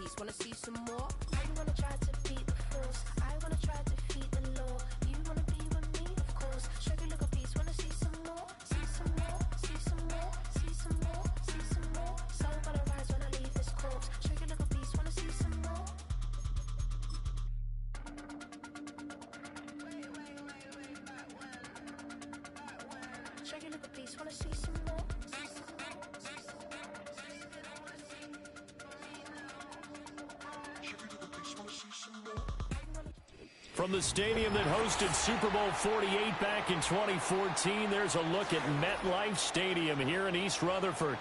piece. Wanna see some more? I'm gonna try to beat the force. I wanna try to defeat the law. You wanna be with me, of course. Shake a little piece. Wanna see some more? See some more? See some more? See some more? See some more? Soul gonna rise when I leave this corpse. Shake a little piece. Wanna see some more? Shake a little piece. Wanna see some more? From the stadium that hosted Super Bowl 48 back in 2014, there's a look at MetLife Stadium here in East Rutherford.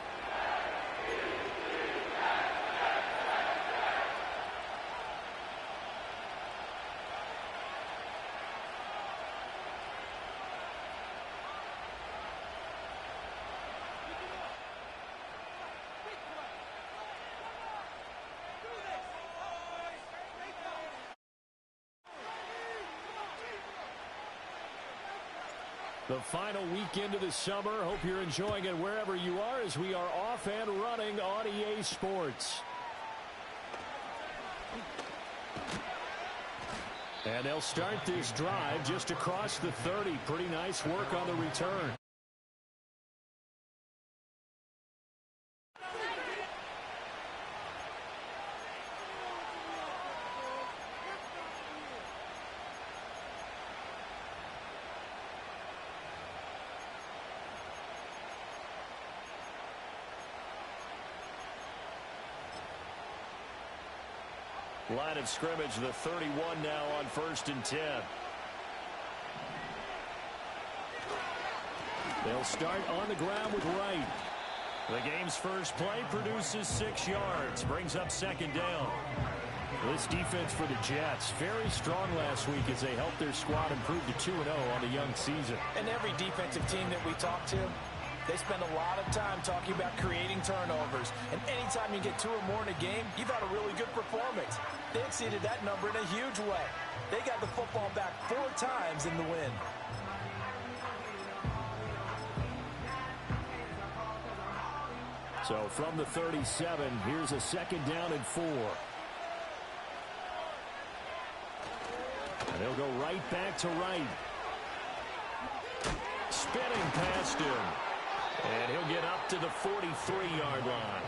The final weekend of the summer. Hope you're enjoying it wherever you are as we are off and running on EA Sports. And they'll start this drive just across the 30. Pretty nice work on the return. Line of scrimmage, the 31 now on 1st and 10. They'll start on the ground with Wright. The game's first play produces 6 yards, brings up 2nd down. This defense for the Jets, very strong last week as they helped their squad improve to 2-0 on the young season. And every defensive team that we talk to, they spend a lot of time talking about creating turnovers. And anytime you get 2 or more in a game, you've had a really good performance. They exceeded that number in a huge way. They got the football back 4 times in the win. So from the 37, here's a 2nd down and 4. And they'll go right back to Wright. Spinning past him. And he'll get up to the 43-yard line.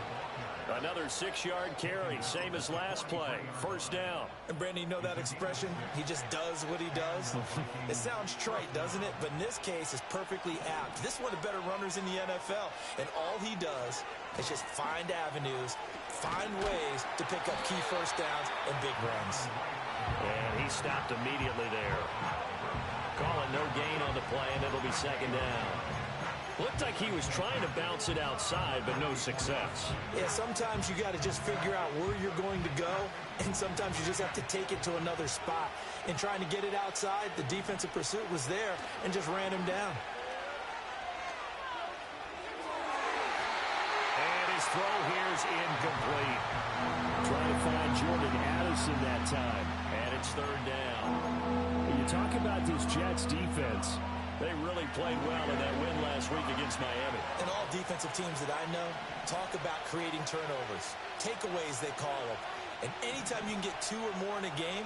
Another 6-yard carry, same as last play. 1st down. And Brandon, you know that expression? He just does what he does. It sounds trite, doesn't it? But in this case, it's perfectly apt. This is one of the better runners in the NFL. And all he does is just find avenues, find ways to pick up key 1st downs and big runs. And he stopped immediately there. Calling no gain on the play, and it'll be 2nd down. Looked like he was trying to bounce it outside, but no success. Yeah, sometimes you got to just figure out where you're going to go, and sometimes you just have to take it to another spot. In trying to get it outside, the defensive pursuit was there and just ran him down. And his throw here is incomplete. Trying to find Jordan Addison that time, and it's 3rd down. When you talk about this Jets defense, they really played well in that win last week against Miami. And all defensive teams that I know talk about creating turnovers. Takeaways, they call them. And anytime you can get 2 or more in a game,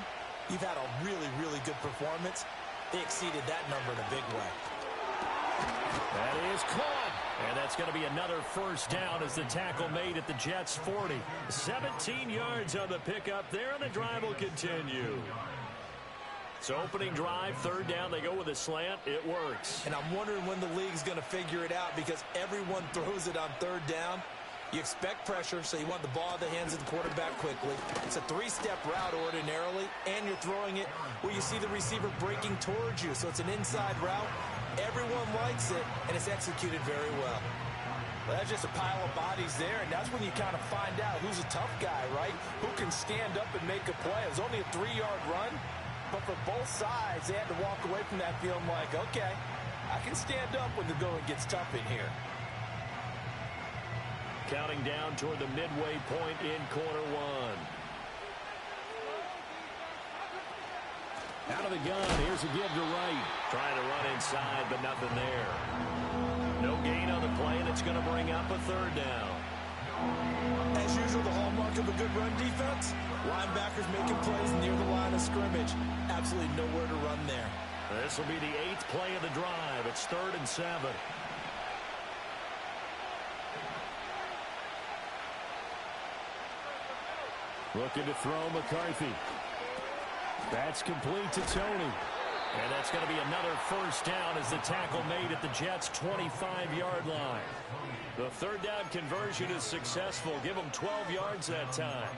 you've had a really, really good performance. They exceeded that number in a big way. That is caught. And that's going to be another 1st down as the tackle made at the Jets' 40. 17 yards on the pickup there, and the drive will continue. So opening drive, 3rd down, they go with a slant. It works. And I'm wondering when the league's going to figure it out because everyone throws it on 3rd down. You expect pressure, so you want the ball in the hands of the quarterback quickly. It's a 3-step route ordinarily, and you're throwing it where you see the receiver breaking towards you. So it's an inside route. Everyone likes it, and it's executed very well. Well, that's just a pile of bodies there, and that's when you kind of find out who's a tough guy, right? Who can stand up and make a play. It was only a 3-yard run. But for both sides, they had to walk away from that feeling like, okay, I can stand up when the going gets tough in here. Counting down toward the midway point in quarter 1. Out of the gun, here's a give to Wright. Trying to run inside, but nothing there. No gain on the play, and it's going to bring up a 3rd down. As usual, the hallmark of a good run defense, linebackers making plays near the line of scrimmage. Absolutely nowhere to run there. This will be the 8th play of the drive. It's 3rd and 7. Looking to throw McCarthy. That's complete to Tony. And that's going to be another first down as the tackle made at the Jets' 25-yard line. The 3rd down conversion is successful. Give them 12 yards that time.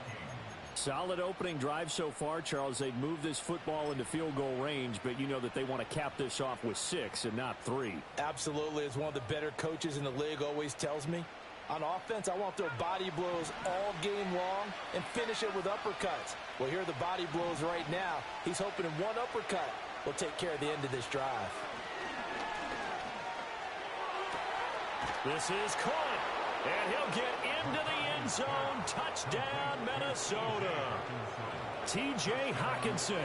Solid opening drive so far, Charles. They've moved this football into field goal range, but you know that they want to cap this off with 6 and not 3. Absolutely. As one of the better coaches in the league always tells me, on offense, I want their body blows all game long and finish it with uppercuts. Well, here are the body blows right now. He's hoping in one uppercut will take care of the end of this drive. This is caught, and he'll get into the end zone. Touchdown, Minnesota. T.J. Hockenson,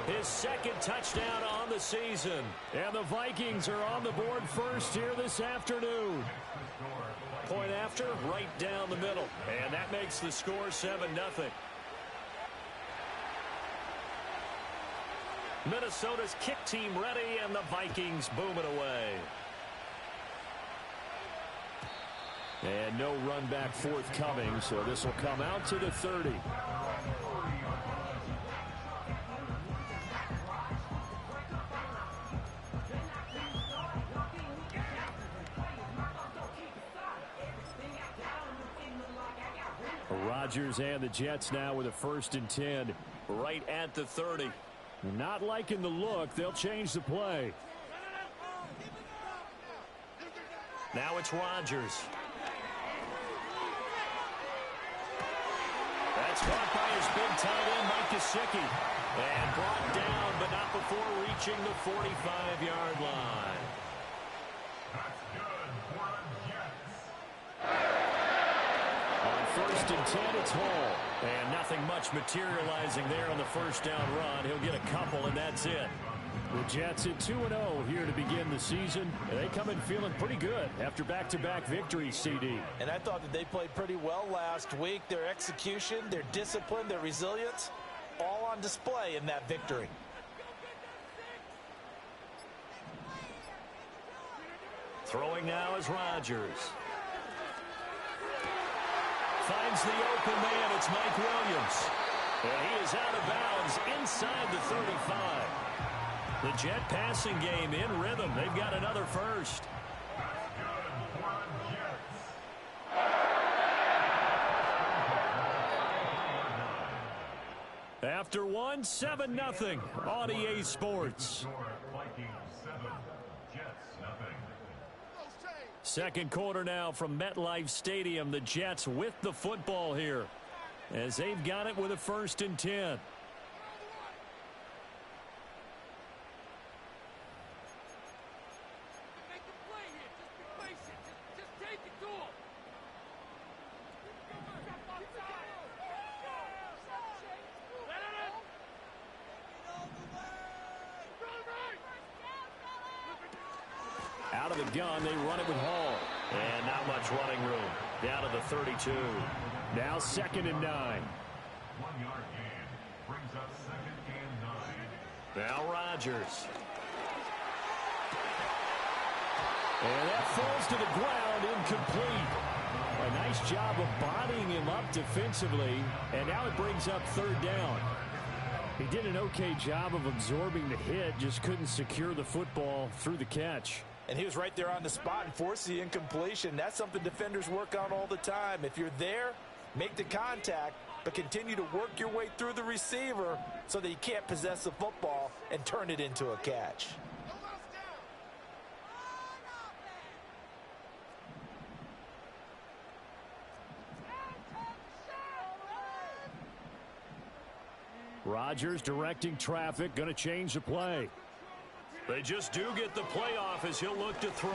his 2nd touchdown on the season. And the Vikings are on the board first here this afternoon. Point after, right down the middle. And that makes the score 7-0. Minnesota's kick team ready, and the Vikings booming away. And no run back forthcoming, so this will come out to the 30. Rodgers and the Jets now with a 1st and 10 right at the 30. Not liking the look. They'll change the play. Now it's Rodgers. That's caught by his big tight end, Mike Gesicki. And brought down, but not before reaching the 45-yard line. On 1st and 10, it's Hall. And nothing much materializing there on the 1st down run. He'll get a couple, and that's it. The Jets at 2-0 here to begin the season. And they come in feeling pretty good after back-to-back victories, CD. And I thought that they played pretty well last week. Their execution, their discipline, their resilience, all on display in that victory. Throwing now is Rodgers. Finds the open man. It's Mike Williams. And he is out of bounds inside the 35. The Jet passing game in rhythm. They've got another first. After 7-0 on EA Sports. Second quarter now from MetLife Stadium. The Jets with the football here as they've got it with a 1st and 10. Out of the gun, they run it with Hall. And not much running room. Down to the 32. Now 2nd and 9. 1-yard gain brings up 2nd and 9. Now Rodgers. And that falls to the ground, incomplete. A nice job of bodying him up defensively. And now it brings up 3rd down. He did an okay job of absorbing the hit, just couldn't secure the football through the catch. And he was right there on the spot and forced the incompletion. That's something defenders work on all the time. If you're there, make the contact, but continue to work your way through the receiver so that you can't possess the football and turn it into a catch. Rodgers directing traffic, going to change the play. They just do get the play off as he'll look to throw.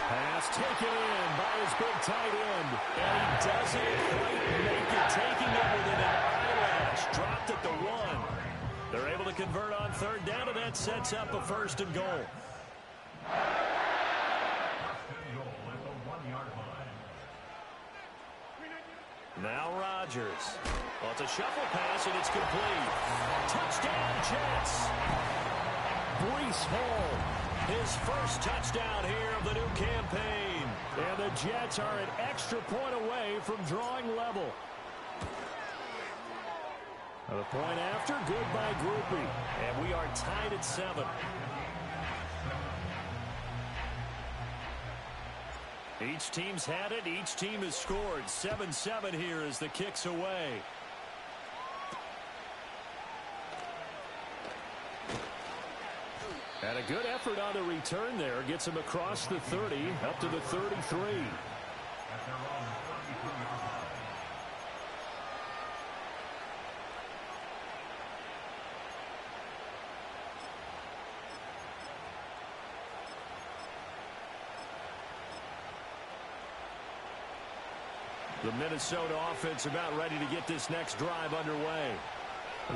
Pass taken in by his big tight end. And he doesn't quite make it, taking it within an eyelash. Dropped at the 1. They're able to convert on 3rd down, and that sets up a 1st and goal. Rodgers. Well, it's a shuffle pass, and it's complete. Touchdown, Jets. Breece Hall, his first touchdown here of the new campaign. And the Jets are an extra point away from drawing level. The point after, good by Grupe. And we are tied at 7. Each team's had it. Each team has scored. 7-7 here as the kick's away. And a good effort on the return there. Gets him across the 30, up to the 33. The Minnesota offense about ready to get this next drive underway.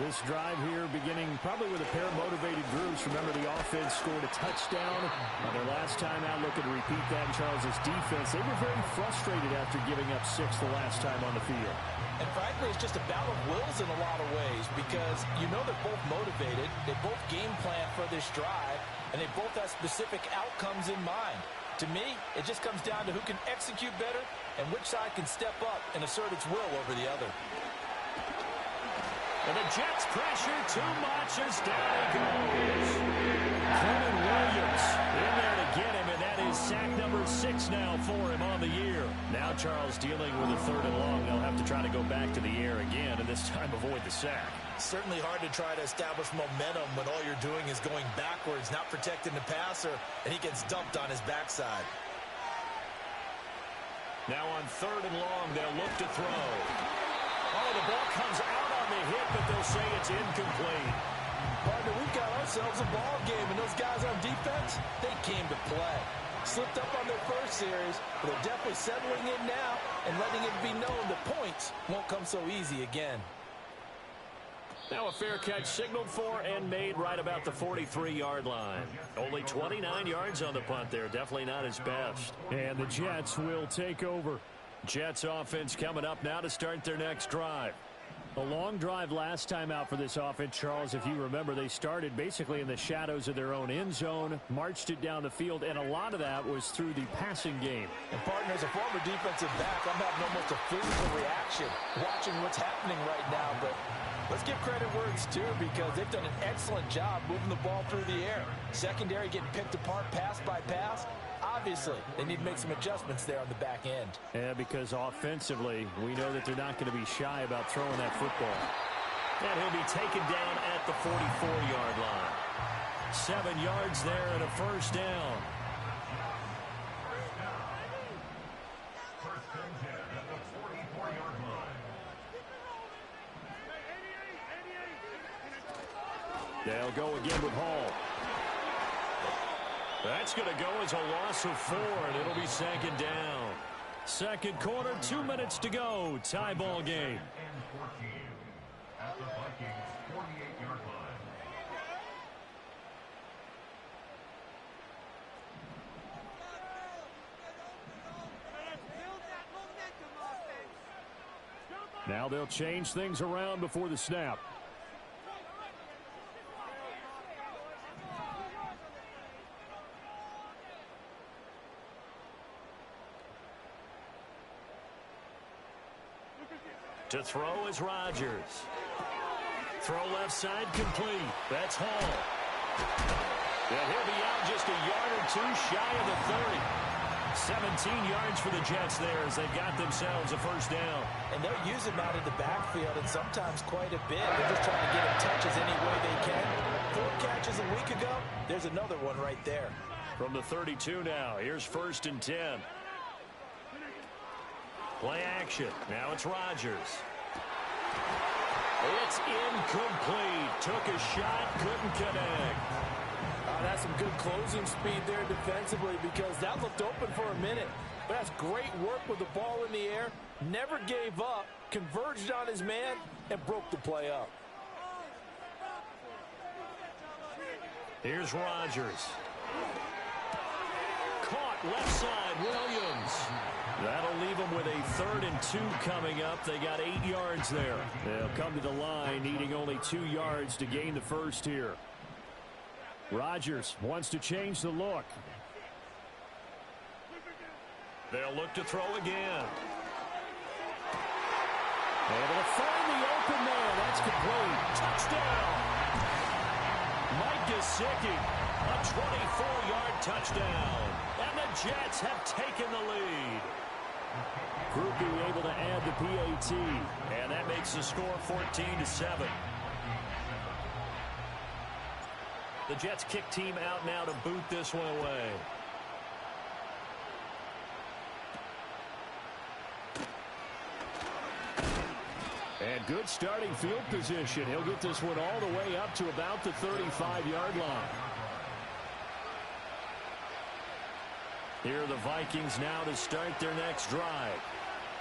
This drive here beginning probably with a pair of motivated groups. Remember, the offense scored a touchdown on their last time out. Looking to repeat that in Charles's defense. They were very frustrated after giving up 6 the last time on the field. And frankly, it's just a battle of wills in a lot of ways because you know they're both motivated. They both game plan for this drive, and they both have specific outcomes in mind. To me, it just comes down to who can execute better and which side can step up and assert its will over the other. And the Jets pressure too much as down he goes. Kevin Williams in there to get him, and that is sack number 6 now for him on the year. Now Charles dealing with a 3rd and long. They'll have to try to go back to the air again, and this time avoid the sack. Certainly hard to try to establish momentum when all you're doing is going backwards, not protecting the passer, and he gets dumped on his backside. Now on 3rd and long, they'll look to throw. Oh, the ball comes out on the hit, but they'll say it's incomplete. Partner, we've got ourselves a ball game, and those guys on defense, they came to play. Slipped up on their first series, but they're definitely settling in now and letting it be known that points won't come so easy again. Now a fair catch signaled for and made right about the 43-yard line. Only 29 yards on the punt there. Definitely not his best. And the Jets will take over. Jets offense coming up now to start their next drive. A long drive last time out for this offense, Charles. If you remember, they started basically in the shadows of their own end zone, marched it down the field, and a lot of that was through the passing game. And partner, as a former defensive back, I'm having almost a physical reaction watching what's happening right now. But let's give credit where it's due because they've done an excellent job moving the ball through the air. Secondary getting picked apart pass by pass. Obviously, they need to make some adjustments there on the back end. Yeah, because offensively, we know that they're not going to be shy about throwing that football. And he'll be taken down at the 44-yard line. 7 yards there and a first down. First and 10 at the 44-yard line. They'll go again with Hall. That's going to go as a loss of 4, and it'll be 2nd down. Second quarter, 2 minutes to go. Tie ball game. And 14 at the Vikings 48-yard line. Now they'll change things around before the snap. To throw is Rodgers. Throw left side complete. That's Hall. And he'll be out just a yard or 2 shy of the 30. 17 yards for the Jets there as they got themselves a first down. And they'll use him out of the backfield and sometimes quite a bit. They're just trying to get him touches any way they can. 4 catches a week ago. There's another one right there. From the 32 now. Here's 1st and 10. Play action. Now it's Rodgers. It's incomplete. Took a shot, couldn't connect. That's some good closing speed there defensively because that looked open for a minute. But that's great work with the ball in the air. Never gave up, converged on his man, and broke the play up. Here's Rodgers. Caught left side, Williams. That'll leave them with a 3rd and 2 coming up. They got 8 yards there. They'll come to the line needing only 2 yards to gain the first here. Rodgers wants to change the look. They'll look to throw again. Able to find the open man. That's complete. Touchdown. Mike Gesicki, a 24-yard touchdown. And the Jets have taken the lead. Groupie able to add the PAT. And that makes the score 14-7. The Jets kick team out now to boot this one away. And good starting field position. He'll get this one all the way up to about the 35-yard line. Here are the Vikings now to start their next drive.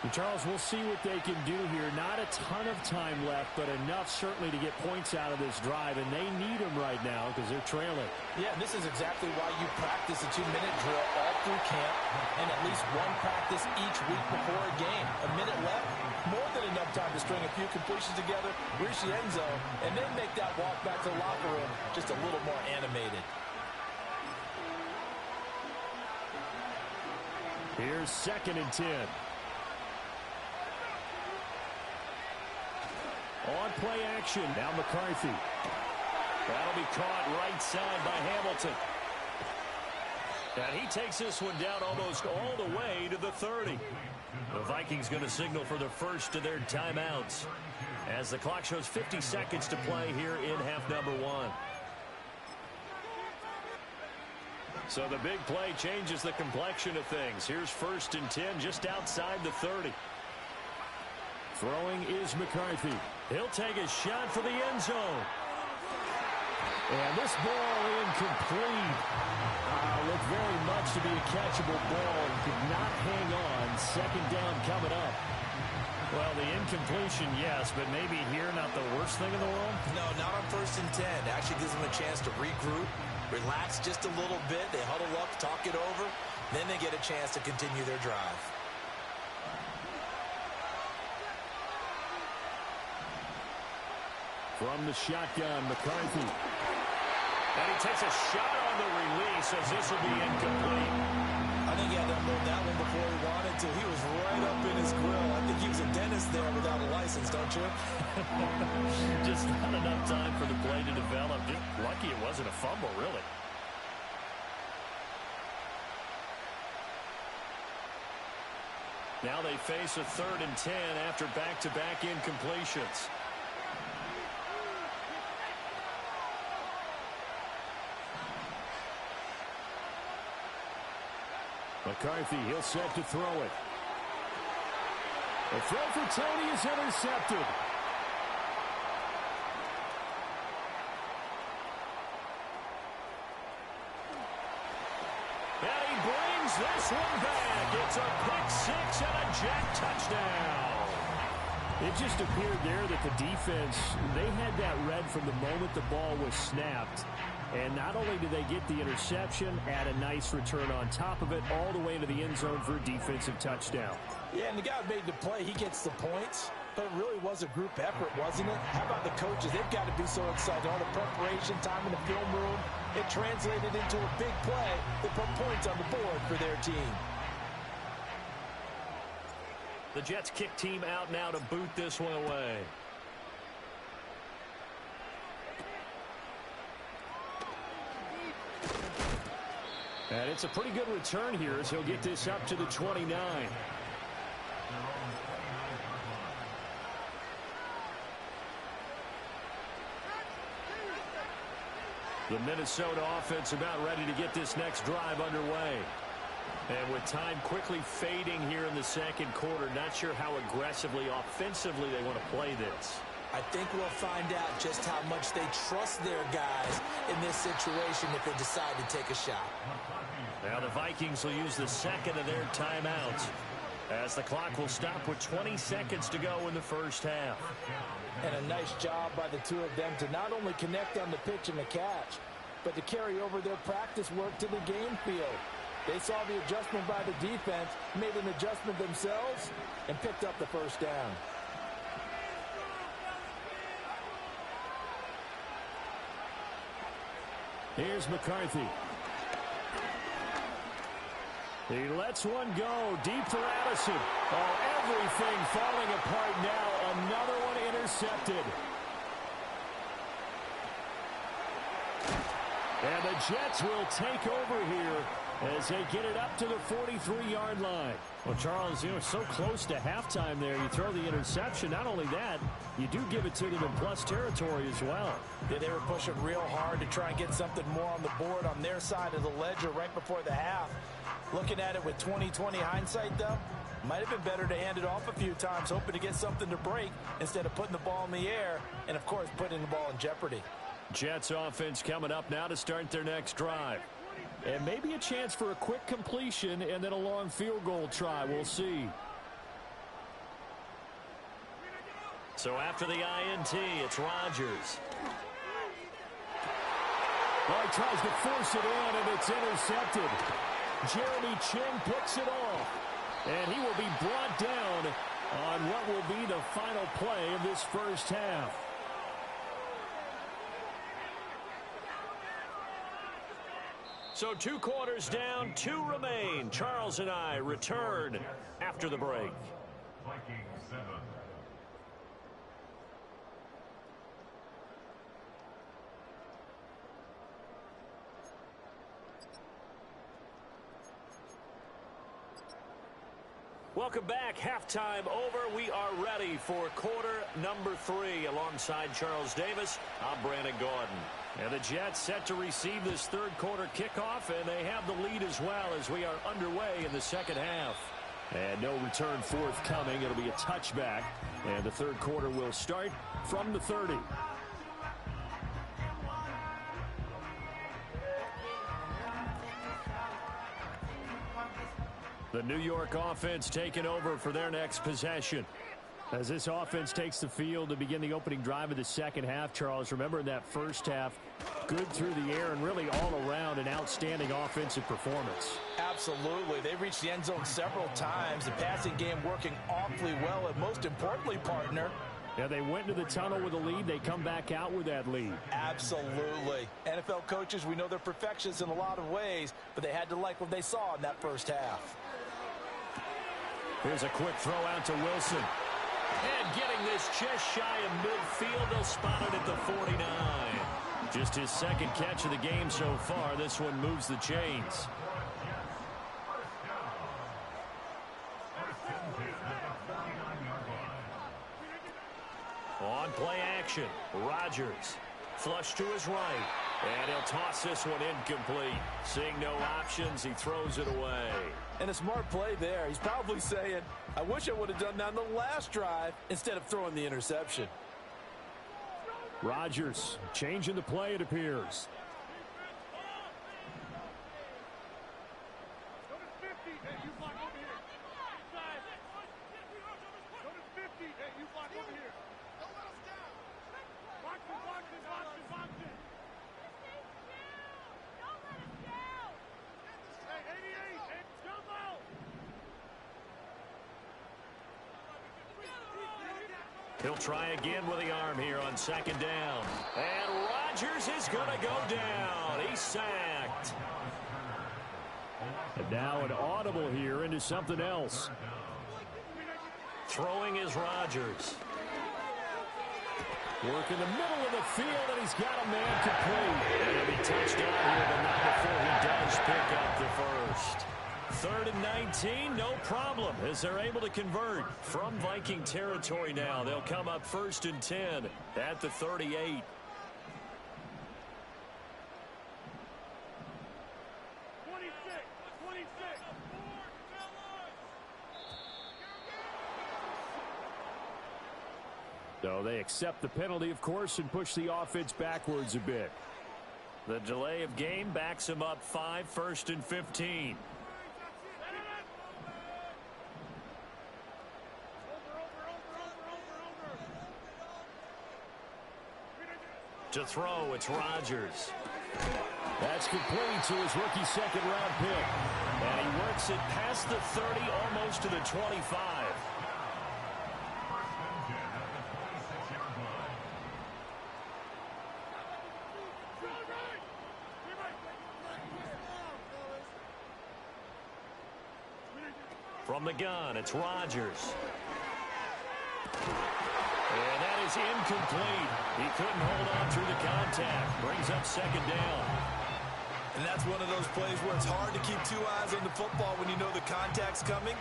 And Charles, we'll see what they can do here. Not a ton of time left, but enough certainly to get points out of this drive, and they need them right now because they're trailing. Yeah, this is exactly why you practice a 2-minute drill all through camp and at least one practice each week before a game. A minute left, more than enough time to string a few completions together, reach the end zone, and then make that walk back to the locker room just a little more animated. Here's 2nd and 10. On play action, now McCarthy. That'll be caught right side by Hamilton. And he takes this one down almost all the way to the 30. The Vikings going to signal for the first of their timeouts as the clock shows 50 seconds to play here in half number 1. So the big play changes the complexion of things. Here's 1st and 10 just outside the 30. Throwing is McCarthy. He'll take a shot for the end zone. And this ball incomplete. Looked very much to be a catchable ball and could not hang on. 2nd down coming up. Well, the incompletion, yes, but maybe here not the worst thing in the world? No, not on 1st and 10. It actually gives them a chance to regroup, relax just a little bit. They huddle up, talk it over. Then they get a chance to continue their drive. From the shotgun, McCarthy. And he takes a shot on the release as this will be incomplete. I think he had to unload that one before he wanted to. He was right up in his grill. I think he was a dentist there without a license, don't you? Just not enough time for the play to develop. Just lucky it wasn't a fumble, really. Now they face a 3rd and 10 after back-to-back incompletions. McCarthy, he'll set to throw it. The throw for Tony is intercepted. And he brings this one back. It's a pick-6 and a Jet touchdown. It just appeared there that the defense, they had that read from the moment the ball was snapped. And not only did they get the interception, add a nice return on top of it, all the way into the end zone for a defensive touchdown. Yeah, and the guy made the play. He gets the points. But it really was a group effort, wasn't it? How about the coaches? They've got to be so excited. All the preparation, time in the film room, it translated into a big play that put points on the board for their team. The Jets kick team out now to boot this one away. And it's a pretty good return here as he'll get this up to the 29. The Minnesota offense about ready to get this next drive underway. And with time quickly fading here in the 2nd quarter, not sure how aggressively, offensively they want to play this. I think we'll find out just how much they trust their guys in this situation if they decide to take a shot. Now the Vikings will use the 2nd of their timeouts as the clock will stop with 20 seconds to go in the first half. And a nice job by the two of them to not only connect on the pitch and the catch, but to carry over their practice work to the game field. They saw the adjustment by the defense, made an adjustment themselves, and picked up the first down. Here's McCarthy. He lets one go deep for Addison. Oh, everything falling apart now. Another one intercepted. And the Jets will take over here as they get it up to the 43-yard line. Well, Charles, so close to halftime there. You throw the interception. Not only that, you do give it to them in plus territory as well. Yeah, they were pushing real hard to try and get something more on the board on their side of the ledger right before the half. Looking at it with 20/20 hindsight, though, might have been better to hand it off a few times, hoping to get something to break instead of putting the ball in the air and, of course, putting the ball in jeopardy. Jets offense coming up now to start their next drive. And maybe a chance for a quick completion and then a long field goal try. We'll see. So after the INT, it's Rodgers. Well, he tries to force it in, and it's intercepted. Jeremy Chinn picks it off. And he will be brought down on what will be the final play of this first half. So 2 quarters down, 2 remain. Charles and I return after the break. Vikings 7. Welcome back. Halftime over. We are ready for quarter number 3. Alongside Charles Davis, I'm Brandon Gordon. And the Jets set to receive this third quarter kickoff, and they have the lead as well as we are underway in the second half. And no return forthcoming. It'll be a touchback, and the third quarter will start from the 30. The New York offense taking over for their next possession. As this offense takes the field to begin the opening drive of the second half, Charles, remember in that first half, good through the air and really all around an outstanding offensive performance. Absolutely. They reached the end zone several times. The passing game working awfully well, and most importantly, partner, yeah, they went into the tunnel with a lead. They come back out with that lead. Absolutely. NFL coaches, we know they're perfectionists in a lot of ways, but they had to like what they saw in that first half. Here's a quick throw out to Wilson. And getting this just shy of midfield, they'll spot it at the 49. Just his second catch of the game so far. This one moves the chains. On play action, Rodgers. Flush to his right. And he'll toss this one incomplete. Seeing no options, he throws it away. And a smart play there. He's probably saying, I wish I would have done that on the last drive instead of throwing the interception. Rodgers changing the play, it appears. He'll try again with the arm here on second down. And Rodgers is going to go down. He's sacked. And now an audible here into something else. Throwing is Rodgers. Work in the middle of the field, and he's got a man complete. And he'll be touched down here, but not before he does pick up the first. 3rd and 19, no problem, as they're able to convert from Viking territory now. They'll come up 1st and 10 at the 38. So they accept the penalty, of course, and push the offense backwards a bit. The delay of game backs him up 5, 1st and 15. To throw, it's Rodgers. That's complete to his rookie second-round pick. And he works it past the 30, almost to the 25. From the gun, it's Rodgers. And that is incomplete. He couldn't hold on through the contact. Brings up second down. And that's one of those plays where it's hard to keep two eyes on the football when you know the contact's coming,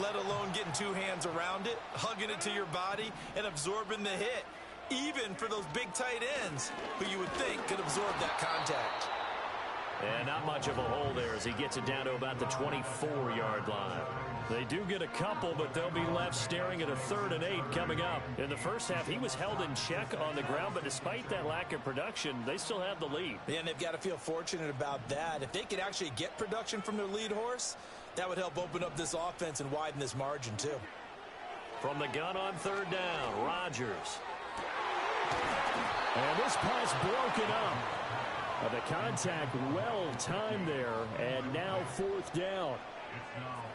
let alone getting two hands around it, hugging it to your body, and absorbing the hit, even for those big tight ends who you would think could absorb that contact. And not much of a hole there as he gets it down to about the 24-yard line. They do get a couple, but they'll be left staring at a 3rd and 8 coming up. In the first half, he was held in check on the ground, but despite that lack of production, they still have the lead. And they've got to feel fortunate about that. If they could actually get production from their lead horse, that would help open up this offense and widen this margin too. From the gun on 3rd down, Rodgers. And this pass broken up. The contact well timed there, and now 4th down.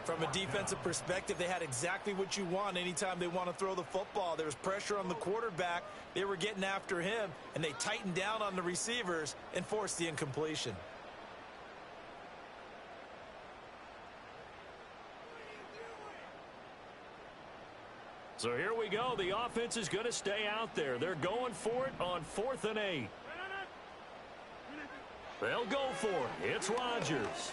From a defensive perspective, they had exactly what you want anytime they want to throw the football. There was pressure on the quarterback. They were getting after him, and they tightened down on the receivers and forced the incompletion. So here we go. The offense is going to stay out there. They're going for it on 4th and 8. They'll go for it. It's Rodgers.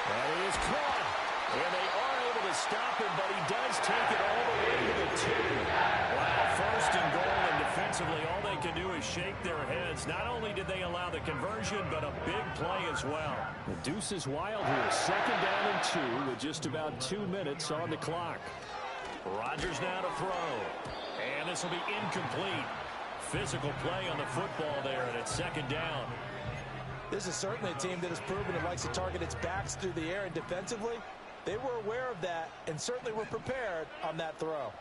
That is caught. And they are able to stop him, but he does take it all the way to the 2. Wow, 1st and goal, and defensively all they can do is shake their heads. Not only did they allow the conversion, but a big play as well. The deuce is wild here. 2nd down and 2 with just about 2 minutes on the clock. Rodgers now to throw. And this will be incomplete. Physical play on the football there, and it's 2nd down. This is certainly a team that has proven it likes to target its backs through the air, and defensively, they were aware of that and certainly were prepared on that throw.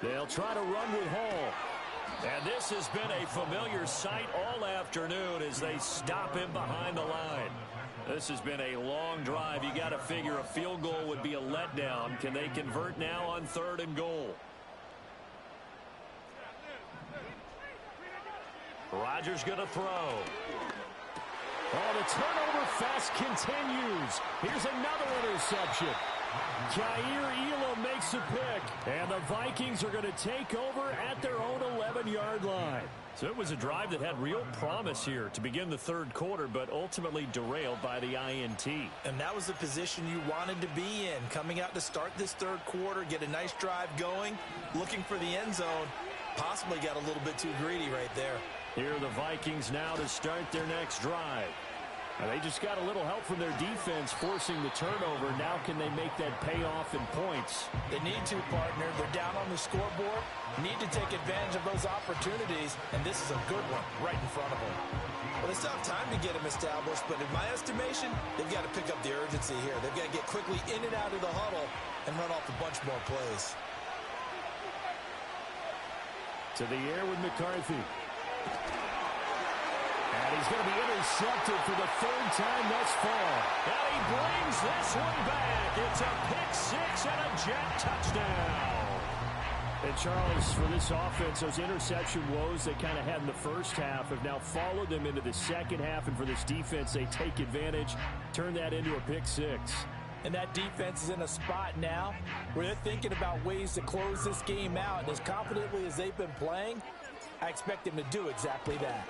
They'll try to run with Hall. And this has been a familiar sight all afternoon as they stop him behind the line. This has been a long drive. You got to figure a field goal would be a letdown. Can they convert now on 3rd and goal? Rodgers going to throw. Oh, the turnover fest continues. Here's another interception. Jair Elam makes a pick, and the Vikings are going to take over at their own 11-yard line. So it was a drive that had real promise here to begin the 3rd quarter, but ultimately derailed by the INT. And that was the position you wanted to be in, coming out to start this 3rd quarter, get a nice drive going, looking for the end zone, possibly got a little bit too greedy right there. Here are the Vikings now to start their next drive. And they just got a little help from their defense forcing the turnover. Now can they make that pay off in points? They need to, partner. They're down on the scoreboard. Need to take advantage of those opportunities, and this is a good one right in front of them. Well, they still have time to get them established, but in my estimation, they've got to pick up the urgency here. They've got to get quickly in and out of the huddle and run off a bunch more plays. To the air with McCarthy. And he's going to be intercepted for the 3rd time thus far. And he brings this one back. It's a pick 6 and a Jet touchdown. And Charles, for this offense, those interception woes they kind of had in the first half have now followed them into the second half. And for this defense, they take advantage, turn that into a pick 6. And that defense is in a spot now where they're thinking about ways to close this game out. And as confidently as they've been playing, I expect them to do exactly that.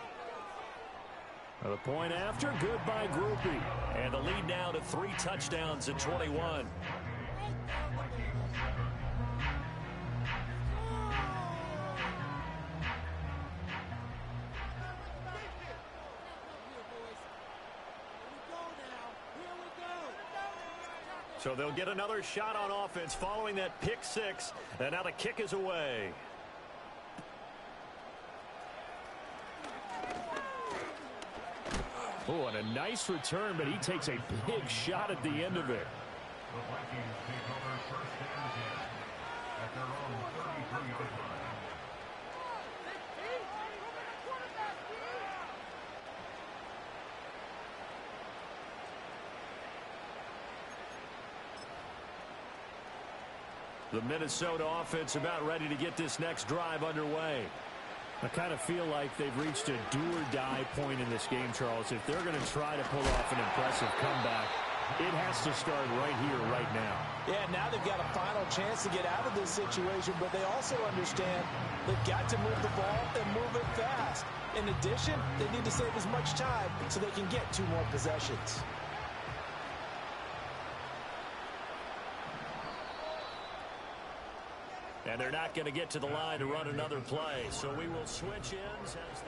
The point after, good by Grupe. And the lead now to 3 touchdowns at 21. So they'll get another shot on offense following that pick 6. And now the kick is away. Oh, and a nice return, but he takes a big shot at the end of it. The Vikings take over first and 10 at their own 33-yard line. The Minnesota offense about ready to get this next drive underway. I kind of feel like they've reached a do-or-die point in this game, Charles. If they're going to try to pull off an impressive comeback, it has to start right here, right now. Yeah, now they've got a final chance to get out of this situation, but they also understand they've got to move the ball and move it fast. In addition, they need to save as much time so they can get 2 more possessions. And they're not going to get to the line to run another play, so we will switch ends as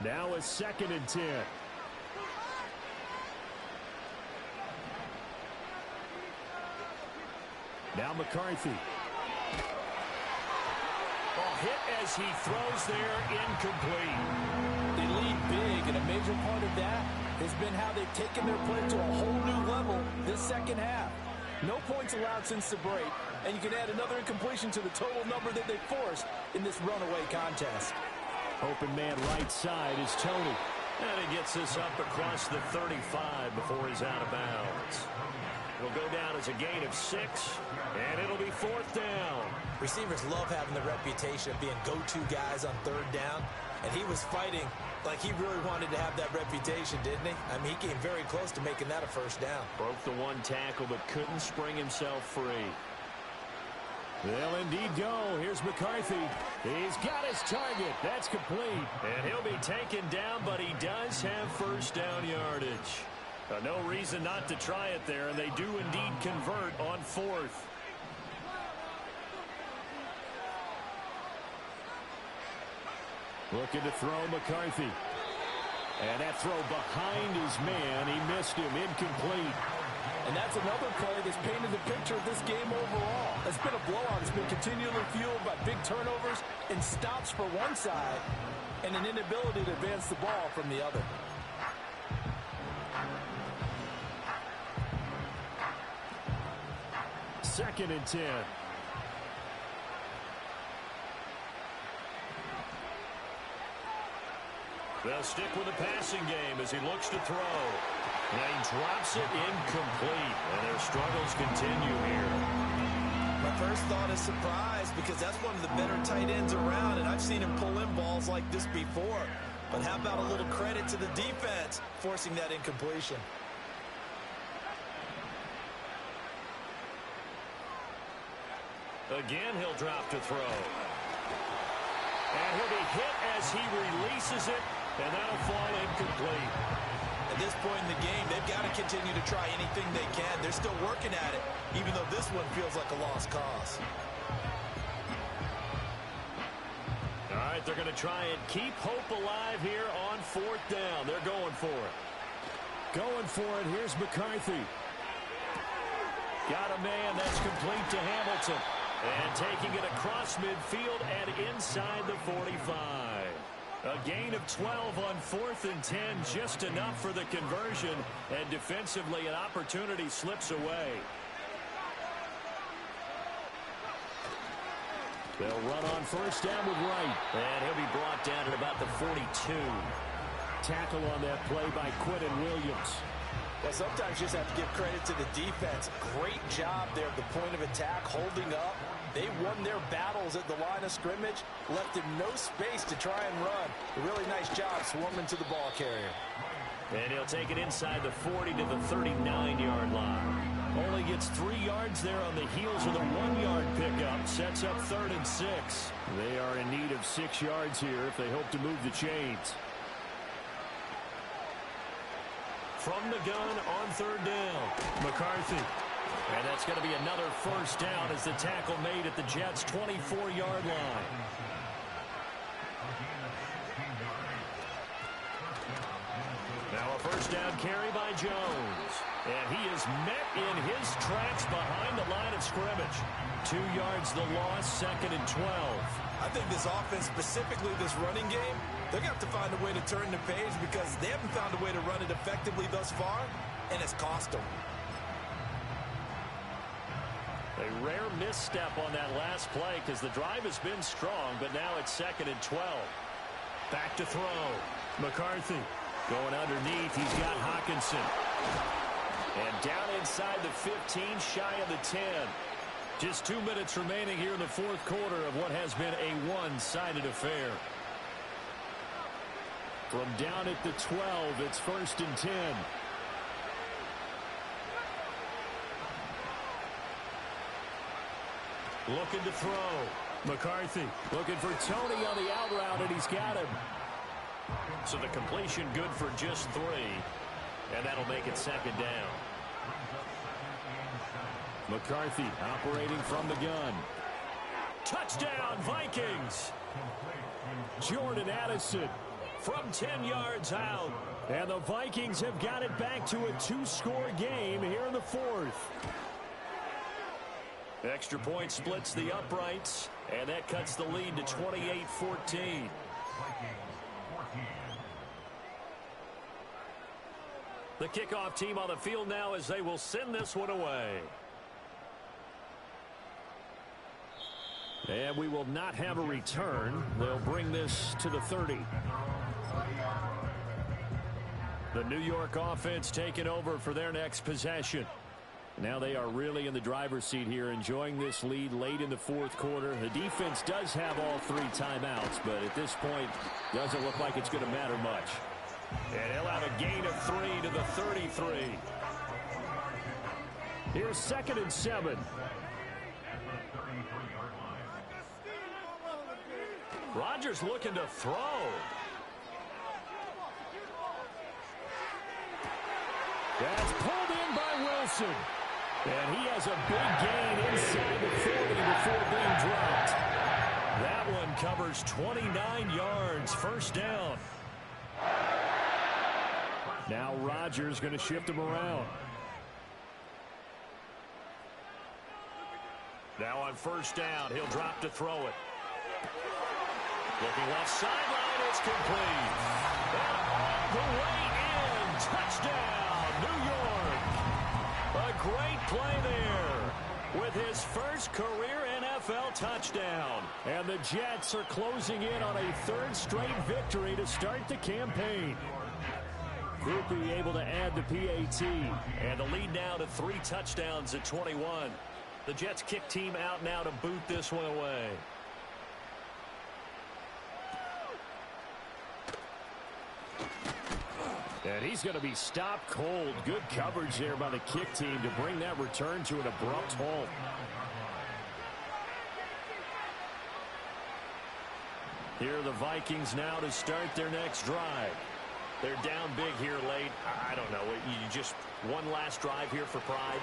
now a 2nd and 10. Now McCarthy. Oh, hit as he throws there, incomplete. They lead big, and a major part of that has been how they've taken their play to a whole new level this second half. No points allowed since the break, and you can add another incompletion to the total number that they forced in this runaway contest. Open man right side is Tony. And he gets this up across the 35 before he's out of bounds. It'll go down as a gain of 6, and it'll be 4th down. Receivers love having the reputation of being go-to guys on 3rd down, and he was fighting like he really wanted to have that reputation, didn't he? I mean, he came very close to making that a 1st down. Broke the 1 tackle, but couldn't spring himself free. They'll indeed go. Here's McCarthy. He's got his target. That's complete. And he'll be taken down, but he does have 1st down yardage. No reason not to try it there, and they do indeed convert on 4th. Looking to throw McCarthy. And that throw behind his man. He missed him. Incomplete. And that's another play that's painted the picture of this game overall. It's been a blowout. It's been continually fueled by big turnovers and stops for one side and an inability to advance the ball from the other. Second and 10. They'll stick with the passing game as he looks to throw. And he drops it incomplete. And their struggles continue here. My first thought is surprise because that's one of the better tight ends around, and I've seen him pull in balls like this before. But how about a little credit to the defense forcing that incompletion? Again, he'll drop to throw. And he'll be hit as he releases it, and that'll fall incomplete. At this point in the game, they've got to continue to try anything they can. They're still working at it, even though this one feels like a lost cause. All right, they're going to try and keep hope alive here on 4th down. They're going for it. Going for it. Here's McCarthy. Got a man. That's complete to Hamilton. And taking it across midfield and inside the 45. A gain of 12 on 4th and 10, just enough for the conversion. And defensively, an opportunity slips away. They'll run on 1st down with Wright. And he'll be brought down at about the 42. Tackle on that play by Quinton Williams. Well, sometimes you just have to give credit to the defense. Great job there at the point of attack, holding up. They won their battles at the line of scrimmage, left him no space to try and run. A really nice job swarming to the ball carrier. And he'll take it inside the 40 to the 39-yard line. Only gets 3 yards there on the heels of the 1-yard pickup. Sets up 3rd and 6. They are in need of 6 yards here if they hope to move the chains. From the gun on 3rd down, McCarthy. And that's going to be another 1st down as the tackle made at the Jets' 24-yard line. Now a first down carry by Jones. And he is met in his tracks behind the line of scrimmage. 2 yards the loss, 2nd and 12. I think this offense, specifically this running game, they're going to have to find a way to turn the page because they haven't found a way to run it effectively thus far, and it's cost them. A rare misstep on that last play because the drive has been strong, but now it's 2nd and 12. Back to throw. McCarthy going underneath. He's got Hockenson. And down inside the 15, shy of the 10. Just 2 minutes remaining here in the fourth quarter of what has been a one-sided affair. From down at the 12, it's 1st and 10. Looking to throw. McCarthy looking for Tony on the out route, and he's got him. So the completion good for just 3. And that'll make it 2nd down. McCarthy operating from the gun. Touchdown, Vikings. Jordan Addison from 10 yards out. And the Vikings have got it back to a 2-score game here in the fourth. Extra point splits the uprights, and that cuts the lead to 28-14. The kickoff team on the field now as they will send this one away. And we will not have a return. They'll bring this to the 30. The New York offense taking over for their next possession. Now they are really in the driver's seat here, enjoying this lead late in the fourth quarter. The defense does have all 3 timeouts, but at this point, doesn't look like it's going to matter much. And he'll have a gain of 3 to the 33. Here's 2nd and 7. Rodgers looking to throw. That's pulled in by Wilson. And he has a big gain inside the 40 before being dropped. That one covers 29 yards, 1st down. Now Rodgers going to shift him around. Now on 1st down, he'll drop to throw it. Looking left sideline, it's complete. And all the way in, touchdown, New York. A great play there with his first career NFL touchdown. And the Jets are closing in on a 3rd straight victory to start the campaign. Groupie able to add the PAT. And the lead now to 3 touchdowns at 21. The Jets kick team out now to boot this one away. And he's going to be stopped cold. Good coverage there by the kick team to bring that return to an abrupt halt. Here are the Vikings now to start their next drive. They're down big here late. I don't know. You just one last drive here for pride.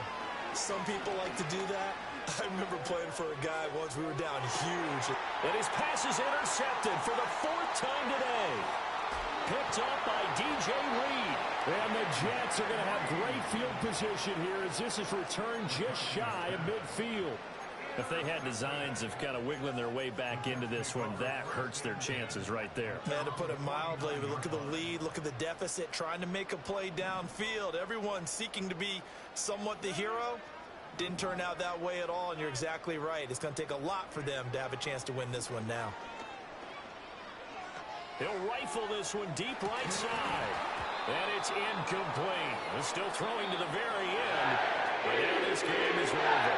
Some people like to do that. I remember playing for a guy once. We were down huge. And his pass is intercepted for the 4th time today. Picked up by DJ Reed. And the Jets are going to have great field position here as this is returned just shy of midfield. If they had designs of kind of wiggling their way back into this one, that hurts their chances right there. Man, to put it mildly, but look at the lead, look at the deficit, trying to make a play downfield. Everyone seeking to be somewhat the hero. Didn't turn out that way at all, and you're exactly right. It's going to take a lot for them to have a chance to win this one now. He'll rifle this one deep right side. And it's incomplete. He's still throwing to the very end. But now this game is over.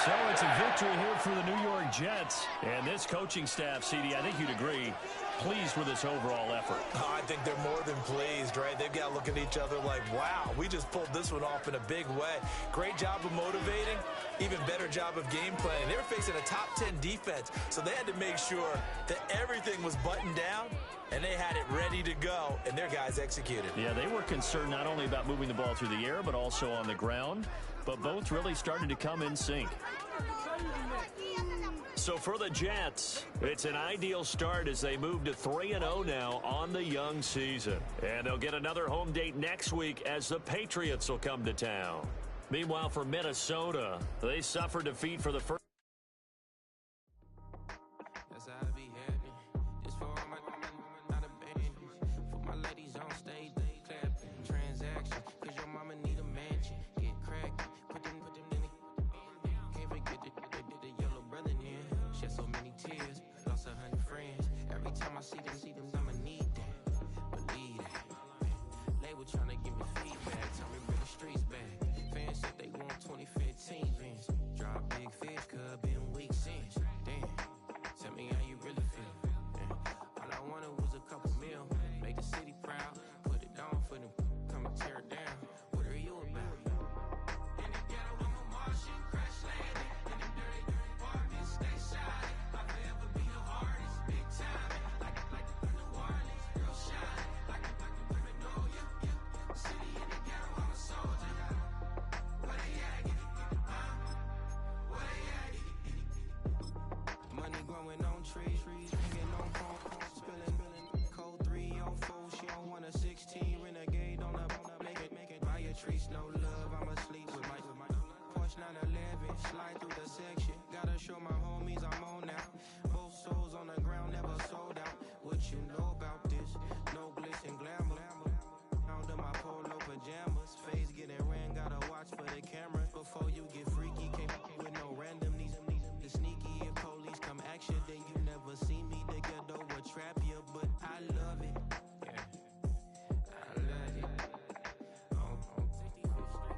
So it's a victory here for the New York Jets. And this coaching staff, CD, I think you'd agree, pleased with this overall effort. Oh, I think they're more than pleased, right? They've got to look at each other like, wow, we just pulled this one off in a big way. Great job of motivating, even better job of game planning. They were facing a top 10 defense, so they had to make sure that everything was buttoned down, and they had it ready to go, and their guys executed. Yeah, they were concerned not only about moving the ball through the air, but also on the ground, but both really started to come in sync. So for the Jets, it's an ideal start as they move to 3-0 now on the young season. And they'll get another home date next week as the Patriots will come to town. Meanwhile, for Minnesota, they suffered defeat for the first. That's how it be happening. Just for all my not abandoned. For my ladies on stage, they clapping. Transaction, cause your mama need a mansion. Get cracked, put them in the. Can't forget that they did the yellow brother in. Shed so many tears, lost 100 friends. Every time I see them, I'ma need that. Believe that. Label trying to give me feedback. Tell me bring the streets back. Fans said they want 2015 Vince. Drop big fish, cuz been weeks since. Damn. Tell me how you really feel. Yeah. All I wanted was a couple mil. Make the city proud. Put it down for them. Come and tear it down. What are you about? In the ghetto, I'm a Martian. Crash landing. In the dirty apartments. Stay shy. I'll forever be the hardest. Big time. Like the New Orleans. Real shine. Like the Magnolia. City in the ghetto, I'm a soldier. Where they at? Where they at? Money growing on trees, hanging on phone, spilling, code 304. She don't want a 16, renegade on the make it. Buy a trees, no love. I'ma sleep with my Porsche 911, slide through the section. Gotta show my homies I'm on